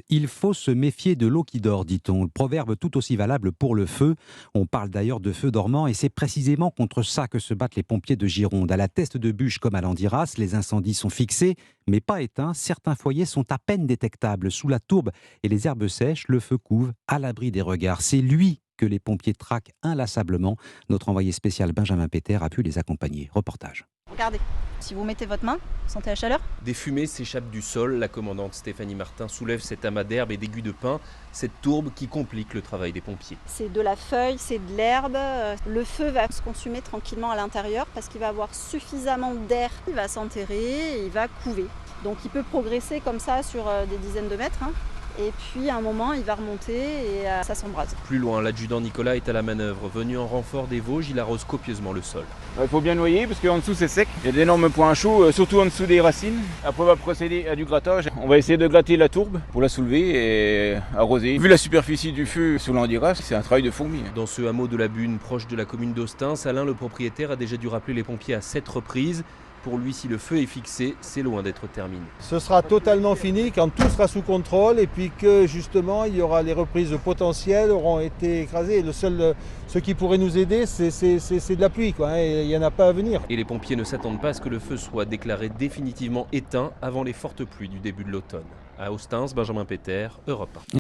Il faut se méfier de l'eau qui dort, dit-on. Le proverbe tout aussi valable pour le feu. On parle d'ailleurs de feu dormant et c'est précisément contre ça que se battent les pompiers de Gironde. À la Teste de Bûche comme à Landiras, les incendies sont fixés mais pas éteints. Certains foyers sont à peine détectables. Sous la tourbe et les herbes sèches, le feu couve à l'abri des regards. C'est lui que les pompiers traquent inlassablement. Notre envoyé spécial Benjamin Péter a pu les accompagner. Reportage. Regardez, si vous mettez votre main, vous sentez la chaleur? Des fumées s'échappent du sol. La commandante Stéphanie Martin soulève cet amas d'herbe et d'aigus de pin, cette tourbe qui complique le travail des pompiers. C'est de la feuille, c'est de l'herbe. Le feu va se consumer tranquillement à l'intérieur parce qu'il va avoir suffisamment d'air. Il va s'enterrer et il va couver. Donc il peut progresser comme ça sur des dizaines de mètres. Et puis à un moment, il va remonter et ça s'embrase. Plus loin, l'adjudant Nicolas est à la manœuvre. Venu en renfort des Vosges, il arrose copieusement le sol. Il faut bien noyer parce qu'en dessous c'est sec. Il y a d'énormes points chauds, surtout en dessous des racines. Après on va procéder à du grattage. On va essayer de gratter la tourbe pour la soulever et arroser. Vu la superficie du feu sur l'Andiras, c'est un travail de fourmi. Dans ce hameau de la Bune, proche de la commune d'Austins, Alain, le propriétaire, a déjà dû rappeler les pompiers à 7 reprises. Pour lui, si le feu est fixé, c'est loin d'être terminé. Ce sera totalement fini quand tout sera sous contrôle et puis que justement il y aura les reprises potentielles auront été écrasées. Ce qui pourrait nous aider, c'est de la pluie, et il n'y en a pas à venir. Et les pompiers ne s'attendent pas à ce que le feu soit déclaré définitivement éteint avant les fortes pluies du début de l'automne. À Austins, Benjamin Péter, Europe 1.